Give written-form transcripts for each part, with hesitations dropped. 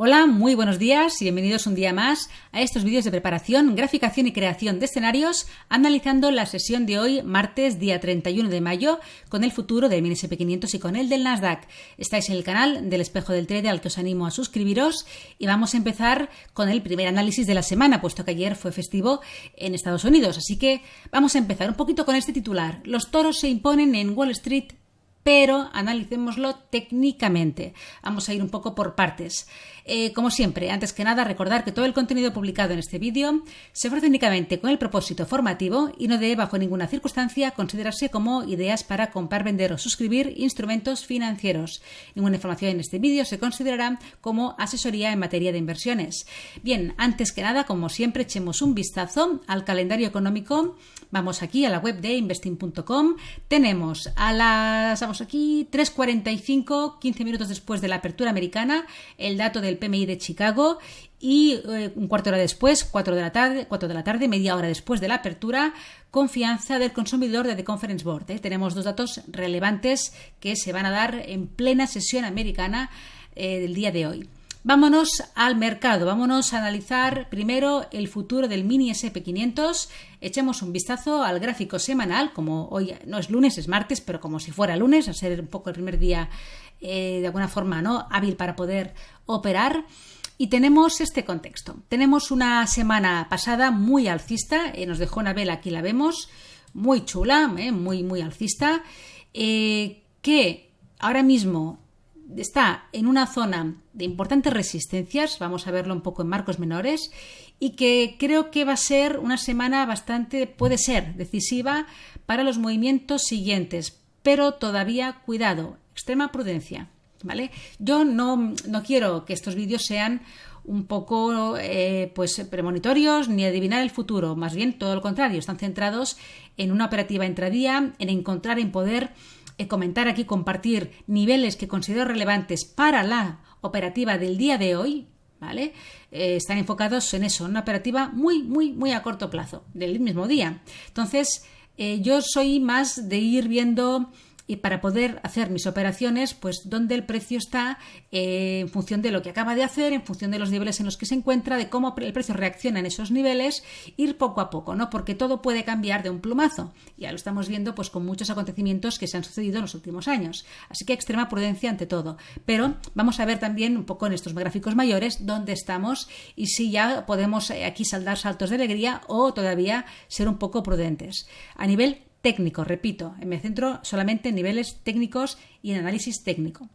Hola, muy buenos días y bienvenidos un día más a estos vídeos de preparación, graficación y creación de escenarios, analizando la sesión de hoy, martes, día 31 de mayo, con el futuro del S&P 500 y con el del Nasdaq. Estáis en el canal del Espejo del Trader al que os animo a suscribiros y vamos a empezar con el primer análisis de la semana, puesto que ayer fue festivo en Estados Unidos. Así que vamos a empezar un poquito con este titular. Los toros se imponen en Wall Street, pero analicémoslo técnicamente. Vamos a ir un poco por partes. Como siempre, antes que nada, recordar que todo el contenido publicado en este vídeo se ofrece únicamente con el propósito formativo y no debe, bajo ninguna circunstancia, considerarse como ideas para comprar, vender o suscribir instrumentos financieros. Ninguna información en este vídeo se considerará como asesoría en materia de inversiones. Bien, antes que nada, como siempre, echemos un vistazo al calendario económico. Vamos aquí a la web de investing.com. Tenemos a las 3:45, 15 minutos después de la apertura americana, el dato del PMI de Chicago y un cuarto de hora después, 4 de la tarde, media hora después de la apertura, confianza del consumidor de The Conference Board. Tenemos dos datos relevantes que se van a dar en plena sesión americana del día de hoy. Vámonos al mercado, vámonos a analizar primero el futuro del mini S&P 500. Echemos un vistazo al gráfico semanal, como hoy no es lunes, es martes, pero como si fuera lunes, a ser un poco el primer día de alguna forma ¿no? hábil para poder operar. Y tenemos este contexto. Tenemos una semana pasada muy alcista, nos dejó una vela, aquí la vemos, muy chula, muy alcista, que ahora mismo está en una zona de importantes resistencias, vamos a verlo un poco en marcos menores, y que creo que va a ser una semana puede ser decisiva para los movimientos siguientes, pero todavía cuidado, extrema prudencia, ¿vale? Yo no quiero que estos vídeos sean un poco premonitorios ni adivinar el futuro, más bien todo lo contrario, están centrados en una operativa intradía, en poder comentar aquí, compartir niveles que considero relevantes para la operativa del día de hoy, ¿vale? Están enfocados en eso, en una operativa muy a corto plazo, del mismo día. Entonces, yo soy más de ir viendo y para poder hacer mis operaciones, pues donde el precio está en función de lo que acaba de hacer, en función de los niveles en los que se encuentra, de cómo el precio reacciona en esos niveles, ir poco a poco, ¿no? Porque todo puede cambiar de un plumazo. Ya lo estamos viendo pues con muchos acontecimientos que se han sucedido en los últimos años. Así que extrema prudencia ante todo. Pero vamos a ver también un poco en estos gráficos mayores dónde estamos y si ya podemos aquí saldar saltos de alegría o todavía ser un poco prudentes. A nivel técnico, repito, me centro solamente en niveles técnicos y en análisis técnico.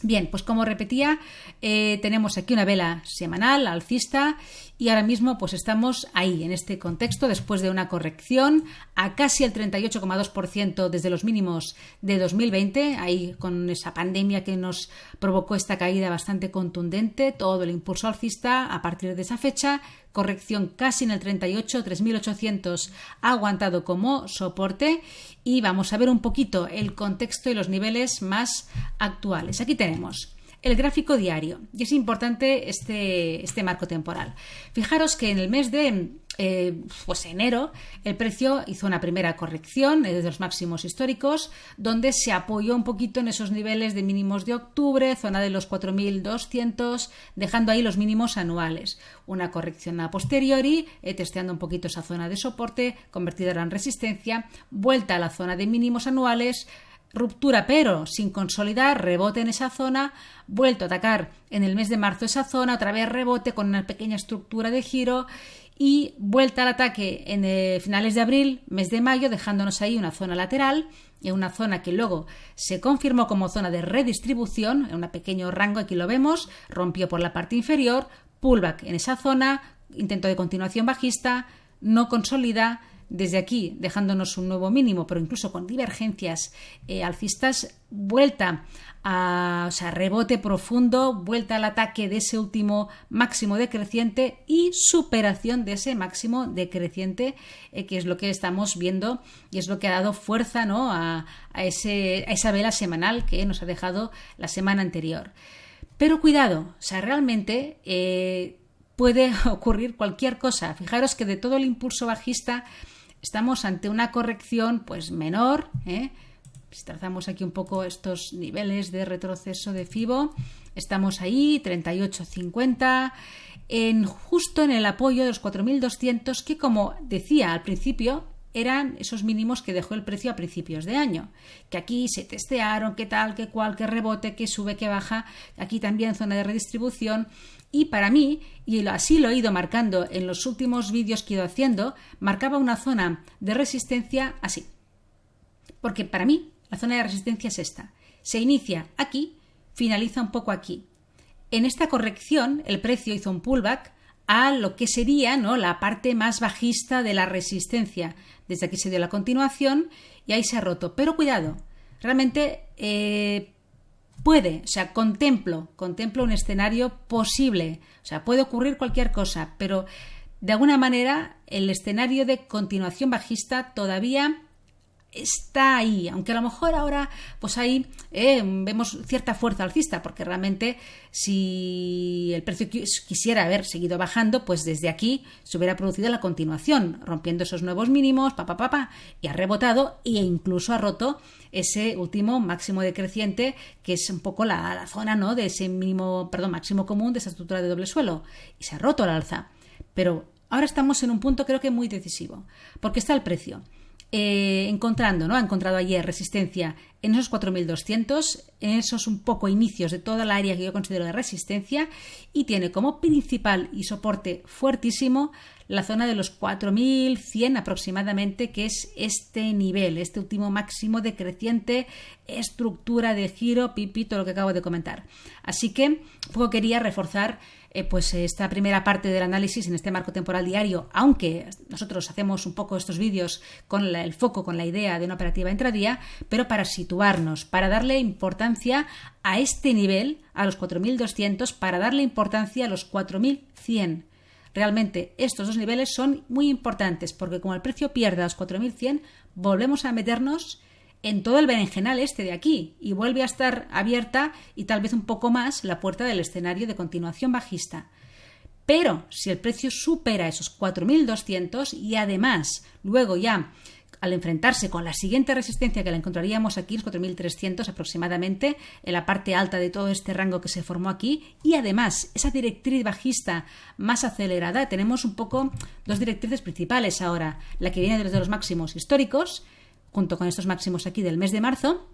Bien, pues como repetía, tenemos aquí una vela semanal alcista y ahora mismo pues estamos ahí, en este contexto, después de una corrección a casi el 38,2% desde los mínimos de 2020, ahí con esa pandemia que nos provocó esta caída bastante contundente, todo el impulso alcista a partir de esa fecha, corrección casi en el 38, 3.800 ha aguantado como soporte y vamos a ver un poquito el contexto y los niveles más actuales. Aquí tenemos el gráfico diario y es importante este marco temporal. Fijaros que en el mes de enero el precio hizo una primera corrección desde los máximos históricos donde se apoyó un poquito en esos niveles de mínimos de octubre, zona de los 4.200, dejando ahí los mínimos anuales. Una corrección a posteriori, testeando un poquito esa zona de soporte, convertida en resistencia, vuelta a la zona de mínimos anuales, ruptura pero sin consolidar, rebote en esa zona, vuelto a atacar en el mes de marzo esa zona, otra vez rebote con una pequeña estructura de giro y vuelta al ataque en finales de abril, mes de mayo, dejándonos ahí una zona lateral, en una zona que luego se confirmó como zona de redistribución, en un pequeño rango, aquí lo vemos, rompió por la parte inferior, pullback en esa zona, intento de continuación bajista, no consolida, desde aquí dejándonos un nuevo mínimo, pero incluso con divergencias alcistas, vuelta rebote profundo, vuelta al ataque de ese último máximo decreciente y superación de ese máximo decreciente, que es lo que estamos viendo y es lo que ha dado fuerza, ¿no? a esa vela semanal que nos ha dejado la semana anterior. Pero cuidado, realmente puede ocurrir cualquier cosa. Fijaros que de todo el impulso bajista estamos ante una corrección pues menor, Si trazamos aquí un poco estos niveles de retroceso de FIBO, estamos ahí, 38,50, justo en el apoyo de los 4.200, que como decía al principio, eran esos mínimos que dejó el precio a principios de año, que aquí se testearon, qué tal, qué cual, qué rebote, qué sube, qué baja, aquí también zona de redistribución. Y para mí, y así lo he ido marcando en los últimos vídeos que he ido haciendo, marcaba una zona de resistencia así. Porque para mí la zona de resistencia es esta. Se inicia aquí, finaliza un poco aquí. En esta corrección el precio hizo un pullback a lo que sería, ¿no?, la parte más bajista de la resistencia. Desde aquí se dio la continuación y ahí se ha roto. Pero cuidado, realmente contemplo un escenario posible. O sea, puede ocurrir cualquier cosa, pero de alguna manera el escenario de continuación bajista todavía está ahí, aunque a lo mejor ahora pues ahí vemos cierta fuerza alcista, porque realmente si el precio quisiera haber seguido bajando, pues desde aquí se hubiera producido la continuación, rompiendo esos nuevos mínimos, y ha rebotado e incluso ha roto ese último máximo decreciente, que es un poco la zona, ¿no?, de ese máximo común de esa estructura de doble suelo, y se ha roto al alza. Pero ahora estamos en un punto creo que muy decisivo, porque está el precio ha encontrado ayer resistencia en esos 4.200, en esos un poco inicios de toda la área que yo considero de resistencia, y tiene como principal y soporte fuertísimo la zona de los 4.100 aproximadamente, que es este nivel, este último máximo decreciente, estructura de giro, todo lo que acabo de comentar. Así que un poco quería reforzar esta primera parte del análisis en este marco temporal diario, aunque nosotros hacemos un poco estos vídeos con el foco, con la idea de una operativa intradía, pero para situarnos, para darle importancia a este nivel, a los 4.200, para darle importancia a los 4.100. Realmente estos dos niveles son muy importantes, porque como el precio pierde a los 4.100, volvemos a meternos en todo el berenjenal este de aquí, y vuelve a estar abierta y tal vez un poco más la puerta del escenario de continuación bajista. Pero si el precio supera esos 4.200 y además luego ya al enfrentarse con la siguiente resistencia, que la encontraríamos aquí, los 4.300 aproximadamente, en la parte alta de todo este rango que se formó aquí, y además esa directriz bajista más acelerada, tenemos un poco dos directrices principales ahora, la que viene desde los máximos históricos, junto con estos máximos aquí del mes de marzo,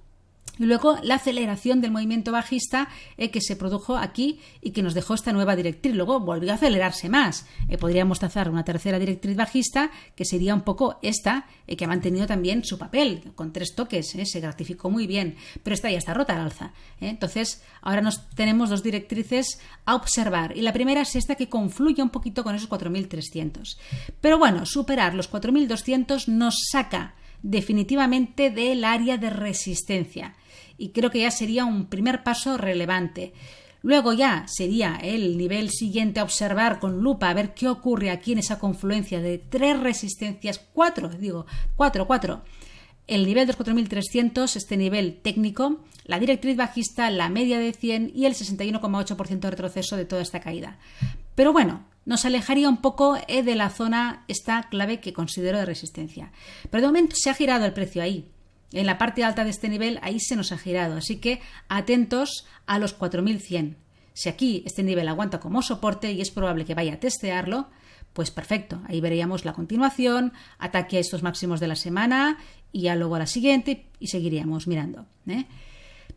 y luego la aceleración del movimiento bajista que se produjo aquí y que nos dejó esta nueva directriz. Luego volvió a acelerarse más. Podríamos trazar una tercera directriz bajista, que sería un poco esta, que ha mantenido también su papel, con 3 toques, se gratificó muy bien, pero esta ya está rota al alza. Entonces, ahora tenemos 2 directrices a observar, y la primera es esta, que confluye un poquito con esos 4.300. Pero bueno, superar los 4.200 nos saca definitivamente del área de resistencia, y creo que ya sería un primer paso relevante. Luego ya sería el nivel siguiente a observar con lupa, a ver qué ocurre aquí en esa confluencia de 3 resistencias, 4, el nivel de los 4.300, este nivel técnico, la directriz bajista, la media de 100 y el 61,8% de retroceso de toda esta caída. Pero bueno, nos alejaría un poco de la zona esta clave que considero de resistencia. Pero de momento se ha girado el precio ahí. En la parte alta de este nivel, ahí se nos ha girado. Así que atentos a los 4.100. Si aquí este nivel aguanta como soporte y es probable que vaya a testearlo, pues perfecto. Ahí veríamos la continuación, ataque a estos máximos de la semana y ya luego a la siguiente y seguiríamos mirando.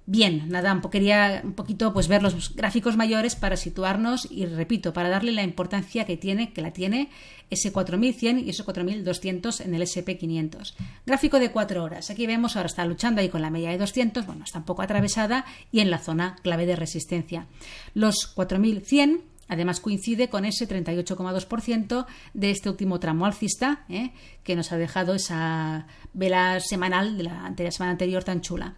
Bien, nada, quería un poquito pues ver los gráficos mayores para situarnos y, repito, para darle la importancia que la tiene ese 4.100 y ese 4.200 en el S&P 500. Gráfico de 4 horas. Aquí vemos, ahora está luchando ahí con la media de 200, bueno, está un poco atravesada y en la zona clave de resistencia. Los 4.100 además coincide con ese 38,2% de este último tramo alcista, que nos ha dejado esa vela semanal de la semana anterior tan chula.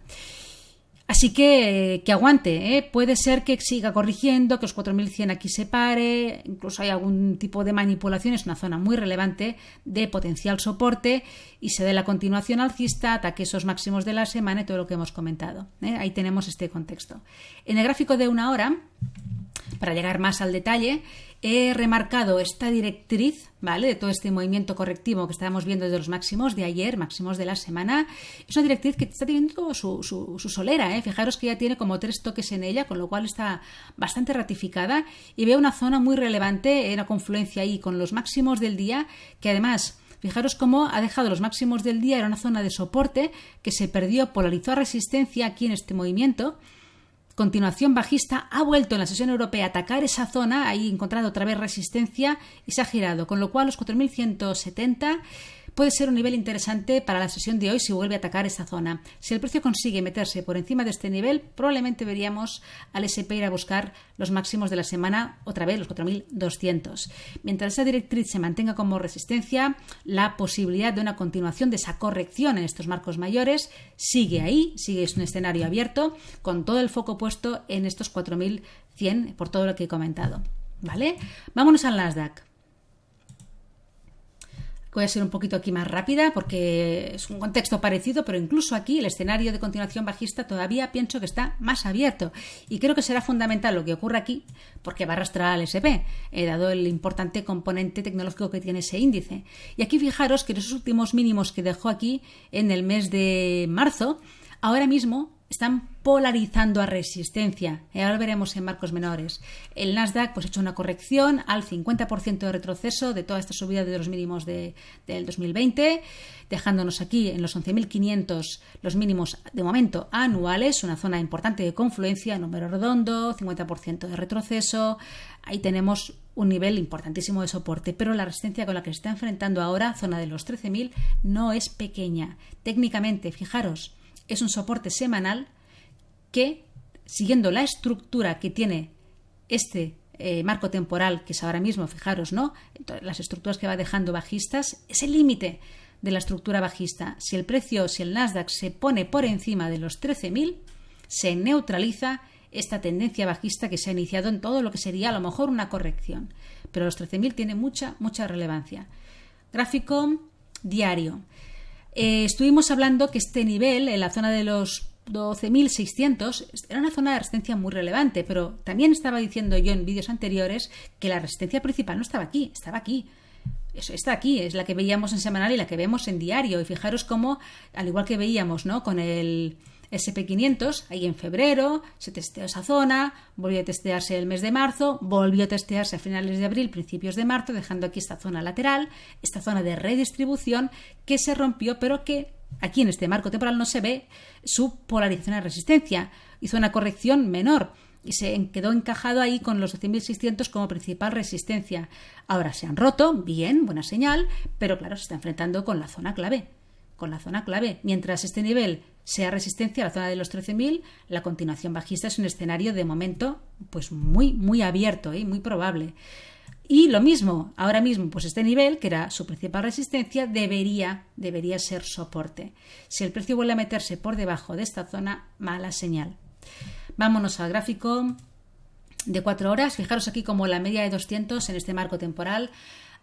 Así que aguante, puede ser que siga corrigiendo, que los 4.100 aquí se pare, incluso hay algún tipo de manipulación, es una zona muy relevante de potencial soporte y se dé la continuación alcista, ataque esos máximos de la semana y todo lo que hemos comentado. Ahí tenemos este contexto. En el gráfico de 1 hora, para llegar más al detalle, He remarcado esta directriz, ¿vale?, de todo este movimiento correctivo que estábamos viendo desde los máximos de ayer, máximos de la semana. Es una directriz que está teniendo su solera, ¿eh? Fijaros que ya tiene como 3 toques en ella, con lo cual está bastante ratificada, y veo una zona muy relevante, una confluencia ahí con los máximos del día, que además, fijaros cómo ha dejado los máximos del día, era una zona de soporte que se perdió, polarizó a resistencia aquí en este movimiento. Continuación bajista, ha vuelto en la sesión europea a atacar esa zona, ahí encontrado otra vez resistencia y se ha girado, con lo cual los 4.170 puede ser un nivel interesante para la sesión de hoy si vuelve a atacar esta zona. Si el precio consigue meterse por encima de este nivel, probablemente veríamos al S&P ir a buscar los máximos de la semana, otra vez los 4.200. Mientras esa directriz se mantenga como resistencia, la posibilidad de una continuación de esa corrección en estos marcos mayores sigue ahí, sigue un escenario abierto, con todo el foco puesto en estos 4.100 por todo lo que he comentado, ¿vale? Vámonos al Nasdaq. Voy a ser un poquito aquí más rápida porque es un contexto parecido, pero incluso aquí el escenario de continuación bajista todavía pienso que está más abierto, y creo que será fundamental lo que ocurra aquí porque va a arrastrar al S&P, dado el importante componente tecnológico que tiene ese índice. Y aquí fijaros que esos últimos mínimos que dejó aquí en el mes de marzo, ahora mismo están polarizando a resistencia. Ahora lo veremos en marcos menores. El Nasdaq pues ha hecho una corrección al 50% de retroceso de toda esta subida de los mínimos del 2020, dejándonos aquí en los 11.500 los mínimos de momento anuales, una zona importante de confluencia, número redondo, 50% de retroceso. Ahí tenemos un nivel importantísimo de soporte, pero la resistencia con la que se está enfrentando ahora, zona de los 13.000, no es pequeña. Técnicamente, fijaros, es un soporte semanal que, siguiendo la estructura que tiene este marco temporal, que es ahora mismo, fijaros, ¿no?, las estructuras que va dejando bajistas, es el límite de la estructura bajista. Si el Nasdaq se pone por encima de los 13.000, se neutraliza esta tendencia bajista que se ha iniciado en todo lo que sería a lo mejor una corrección. Pero los 13.000 tiene mucha relevancia. Gráfico diario. Estuvimos hablando que este nivel, en la zona de los 12.600, era una zona de resistencia muy relevante, pero también estaba diciendo yo en vídeos anteriores que la resistencia principal no estaba aquí, estaba aquí. Eso está aquí, es la que veíamos en semanal y la que vemos en diario. Y fijaros cómo, al igual que veíamos, ¿no?, con el SP500, ahí en febrero se testeó esa zona, volvió a testearse el mes de marzo, volvió a testearse a finales de abril, principios de marzo, dejando aquí esta zona lateral, esta zona de redistribución que se rompió, pero que aquí en este marco temporal no se ve su polarización a resistencia. Hizo una corrección menor y se quedó encajado ahí con los 12.600 como principal resistencia. Ahora se han roto, bien, buena señal, pero claro, se está enfrentando con la zona clave. Mientras este nivel sea resistencia a la zona de los 13.000, la continuación bajista es un escenario de momento pues muy abierto, muy probable. Y lo mismo, ahora mismo, pues este nivel, que era su principal resistencia, debería ser soporte. Si el precio vuelve a meterse por debajo de esta zona, mala señal. Vámonos al gráfico de 4 horas. Fijaros aquí como la media de 200 en este marco temporal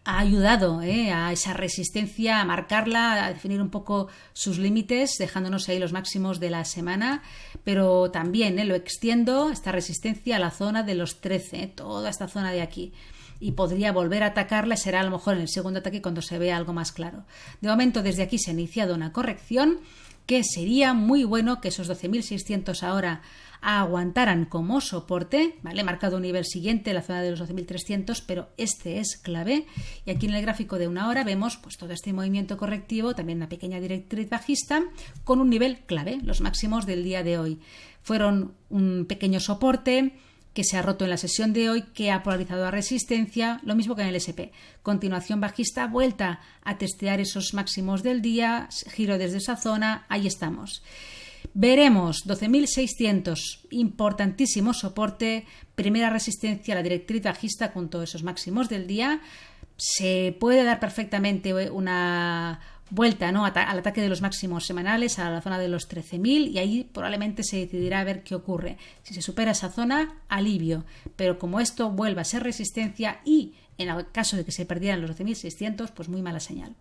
ha ayudado a esa resistencia, a marcarla, a definir un poco sus límites, dejándonos ahí los máximos de la semana, pero también lo extiendo, esta resistencia, a la zona de los 13, toda esta zona de aquí. Y podría volver a atacarla, será a lo mejor en el segundo ataque cuando se vea algo más claro. De momento, desde aquí se ha iniciado una corrección que sería muy bueno que esos 12.600 ahora aguantaran como soporte, ¿vale? He marcado un nivel siguiente, la zona de los 12.300, pero este es clave. Y aquí en el gráfico de 1 hora vemos pues todo este movimiento correctivo, también una pequeña directriz bajista con un nivel clave, los máximos del día de hoy. Fueron un pequeño soporte que se ha roto en la sesión de hoy, que ha polarizado a resistencia, lo mismo que en el SP. Continuación bajista, vuelta a testear esos máximos del día, giro desde esa zona, ahí estamos. Veremos 12.600, importantísimo soporte, primera resistencia a la directriz bajista con todos esos máximos del día. Se puede dar perfectamente una vuelta, ¿no?, al ataque de los máximos semanales a la zona de los 13.000 y ahí probablemente se decidirá a ver qué ocurre. Si se supera esa zona, alivio, pero como esto vuelva a ser resistencia y en el caso de que se perdieran los 12.600, pues muy mala señal.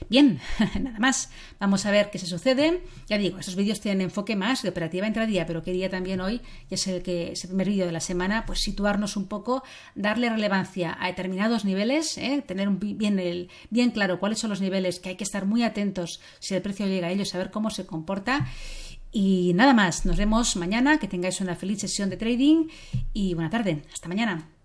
Bien, nada más. Vamos a ver qué se sucede. Ya digo, estos vídeos tienen enfoque más de operativa intradía, pero quería también hoy, ya es el primer vídeo de la semana, pues situarnos un poco, darle relevancia a determinados niveles, tener bien claro cuáles son los niveles que hay que estar muy atentos si el precio llega a ellos, saber cómo se comporta. Y nada más, nos vemos mañana, que tengáis una feliz sesión de trading y buena tarde. Hasta mañana.